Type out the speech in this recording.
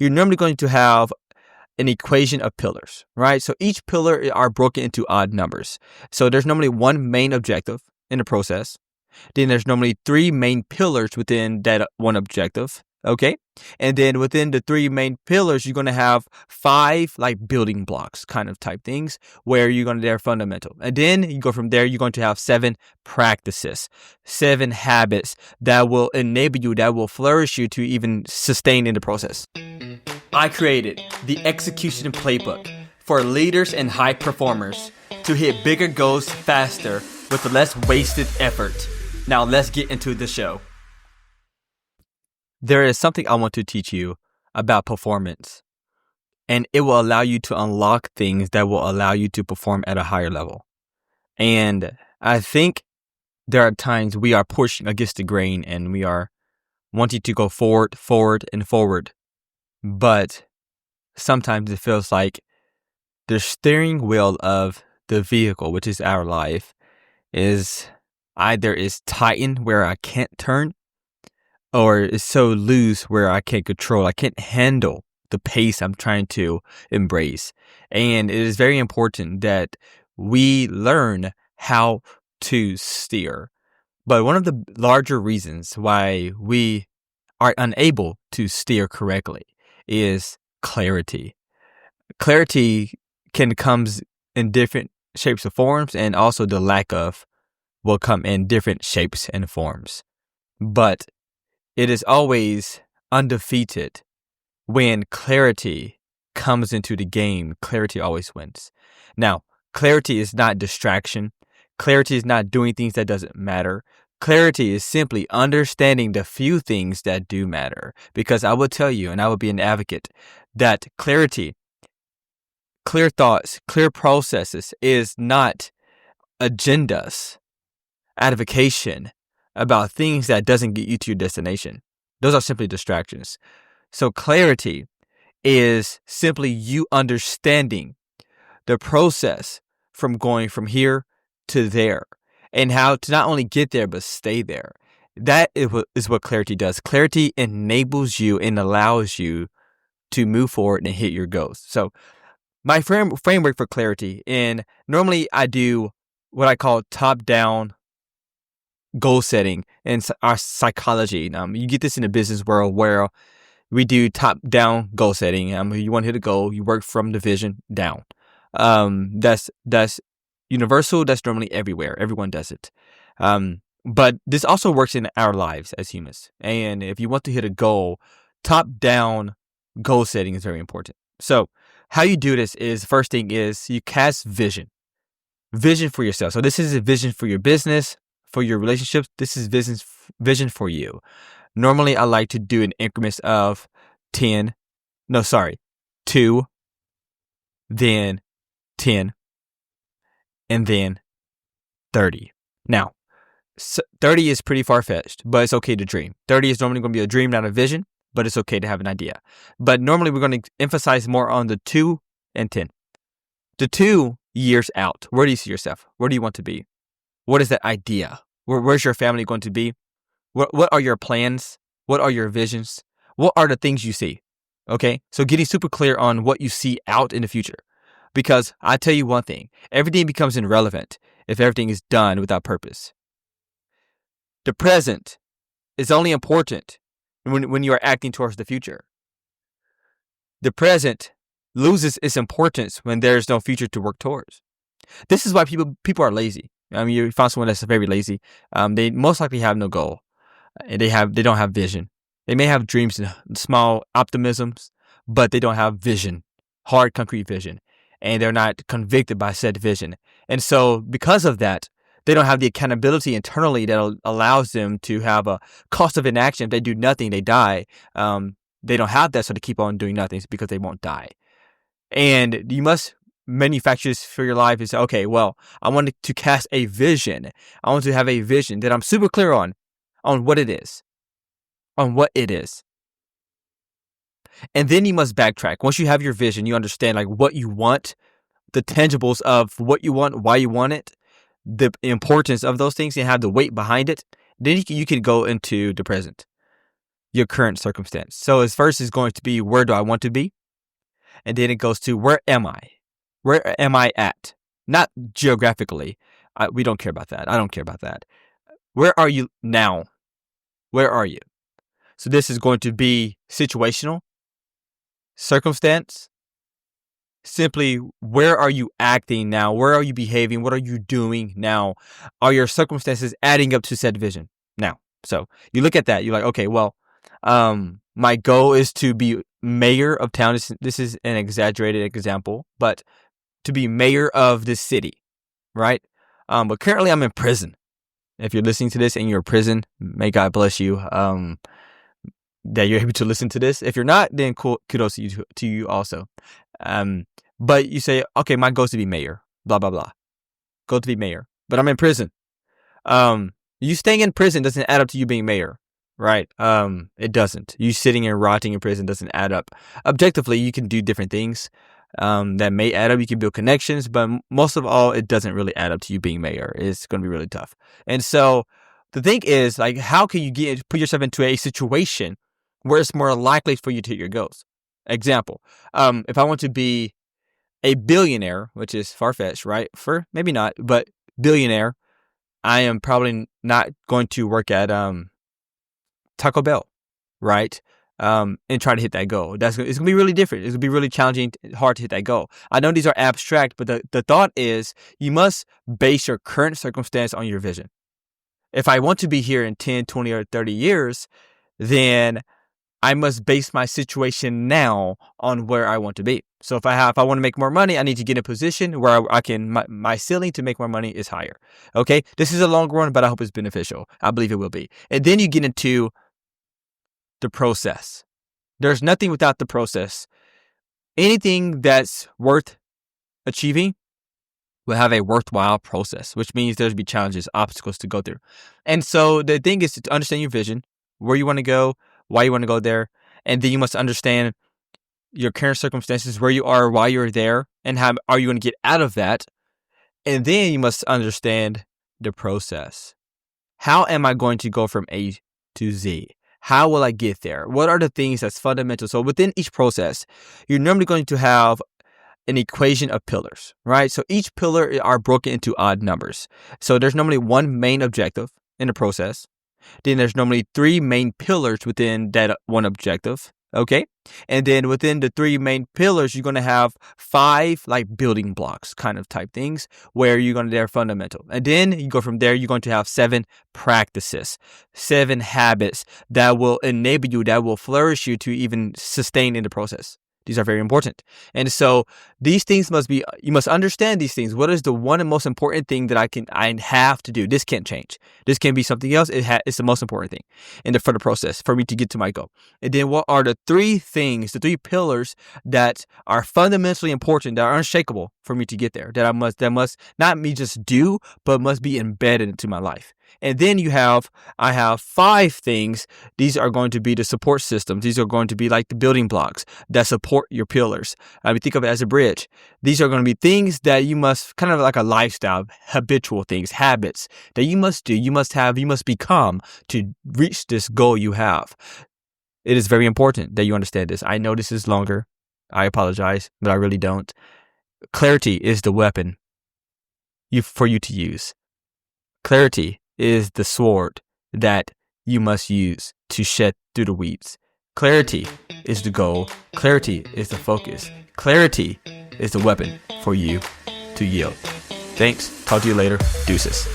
you're normally going to have an equation of pillars, right? So each pillar are broken into odd numbers. So there's normally one main objective in the process. Then there's normally three main pillars within that one objective. Okay. And then within the three main pillars, you're going to have 5 like building blocks kind of type things where you're going to, they're fundamental. And then you go from there, you're going to have 7 practices, 7 habits that will enable you, that will flourish you to even sustain in the process. I created the execution playbook for leaders and high performers to hit bigger goals faster with less wasted effort. Now let's get into the show. There is something I want to teach you about performance, and it will allow you to unlock things that will allow you to perform at a higher level. And I think there are times we are pushing against the grain and we are wanting to go forward. But sometimes it feels like the steering wheel of the vehicle, which is our life, is either tightened where I can't turn, or is so loose where I can't control. I can't handle the pace I'm trying to embrace. And it is very important that we learn how to steer. But one of the larger reasons why we are unable to steer correctly is clarity. Clarity can come in different shapes and forms, and also the lack of will come in different shapes and forms. But it is always undefeated when clarity comes into the game. Clarity always wins. Now, clarity is not distraction. Clarity is not doing things that doesn't matter. Clarity is simply understanding the few things that do matter. Because I will tell you, and I will be an advocate, that clarity, clear thoughts, clear processes is not agendas, advocation about things that doesn't get you to your destination. Those are simply distractions. So clarity is simply you understanding the process from going from here to there and how to not only get there, but stay there. That is what clarity does. Clarity enables you and allows you to move forward and hit your goals. So my framework for clarity, and normally I do what I call top-down goal setting in our psychology. You get this in the business world where we do top-down goal setting. You want to hit a goal, you work from the vision down. That's universal. That's normally everywhere. Everyone does it. But this also works in our lives as humans. And if you want to hit a goal, top-down goal setting is very important. So how you do this is, first thing is you cast vision for yourself. So this is a vision for your business, for your relationships. This is vision for you. Normally, I like to do in increments of 2, then 10, and then 30. Now, 30 is pretty far-fetched, but it's okay to dream. 30 is normally going to be a dream, not a vision, but it's okay to have an idea. But normally, we're going to emphasize more on the 2 and 10. The 2 years out, where do you see yourself? Where do you want to be? What is that idea? Where's your family going to be? What are your plans? What are your visions? What are the things you see? Okay, so getting super clear on what you see out in the future. Because I tell you one thing, everything becomes irrelevant if everything is done without purpose. The present is only important when you are acting towards the future. The present loses its importance when there is no future to work towards. This is why people are lazy. You find someone that's very lazy. They most likely have no goal. They don't have vision. They may have dreams and small optimisms, but they don't have vision, hard, concrete vision, and they're not convicted by said vision. And so, because of that, they don't have the accountability internally that allows them to have a cost of inaction. If they do nothing, they die. They don't have that, so they keep on doing nothing because they won't die. And you must manufacture this for your life. Is okay. Well, I want to cast a vision. I want to have a vision that I'm super clear on what it is, And then you must backtrack. Once you have your vision, you understand like what you want, the tangibles of what you want, why you want it, the importance of those things, and have the weight behind it. Then you can go into the present. your current circumstance. So its first is going to be, where do I want to be? And then it goes to, where am I? Where am I at? Not geographically. We don't care about that. I don't care about that. Where are you now? Where are you? So this is going to be situational, circumstance. Simply, where are you acting now? Where are you behaving? What are you doing now? Are your circumstances adding up to said vision now? So you look at that. You're like, okay, well, my goal is to be mayor of town. This is an exaggerated example, but to be mayor of this city, right? But currently I'm in prison. If you're listening to this and you're in prison, may God bless you. That you're able to listen to this. If you're not, then cool, kudos to you also. But you say, okay, my goal is to be mayor, blah, blah, blah. Goal to be mayor, but I'm in prison. You staying in prison doesn't add up to you being mayor, right? It doesn't. You sitting and rotting in prison doesn't add up. Objectively, you can do different things that may add up. You can build connections, but most of all, it doesn't really add up to you being mayor. It's going to be really tough. And so the thing is, like, how can you put yourself into a situation where it's more likely for you to hit your goals? Example, if I want to be a billionaire, which is far-fetched, right? For maybe not, but billionaire, I am probably not going to work at Taco Bell, right? And try to hit that goal. It's going to be really different. It's going to be really challenging, hard to hit that goal. I know these are abstract, but the thought is you must base your current circumstance on your vision. If I want to be here in 10, 20, or 30 years, then I must base my situation now on where I want to be. So if I want to make more money, I need to get in a position where I can, my ceiling to make more money is higher. Okay. This is a long run, but I hope it's beneficial. I believe it will be. And then you get into the process. There's nothing without the process. Anything that's worth achieving will have a worthwhile process, which means there'll be challenges, obstacles to go through. And so the thing is to understand your vision, where you want to go, why you want to go there, and then you must understand your current circumstances, where you are, why you're there, and how are you going to get out of that. And then you must understand the process. How am I going to go from A to Z? How will I get there? What are the things that's fundamental? So within each process, you're normally going to have an equation of pillars, right? So each pillar are broken into odd numbers. So there's normally one main objective in the process. Then there's normally three main pillars within that one objective. Okay. And then within the three main pillars, you're going to have 5 like building blocks kind of type things where they're fundamental. And then you go from there, you're going to have 7 practices, 7 habits that will enable you, that will flourish you to even sustain in the process. These are very important. And so these things you must understand these things. What is the one and most important thing that I have to do? This can't change. This can be something else. It's the most important thing for the process for me to get to my goal. And then what are the 3 things, the 3 pillars that are fundamentally important, that are unshakable for me to get there, that must not me just do, but must be embedded into my life. And then I have 5 things. These are going to be the support systems. These are going to be like the building blocks that support your pillars. I mean, think of it as a bridge. These are going to be things that you must, kind of like a lifestyle, habitual things, habits that you must do, you must become to reach this goal you have. It is very important that you understand this. I know this is longer. I apologize, but I really don't. Clarity is the weapon for you to use. Clarity is the sword that you must use to shed through the weeds. Clarity is the goal. Clarity is the focus. Clarity is the weapon for you to yield. Thanks. Talk to you later. Deuces.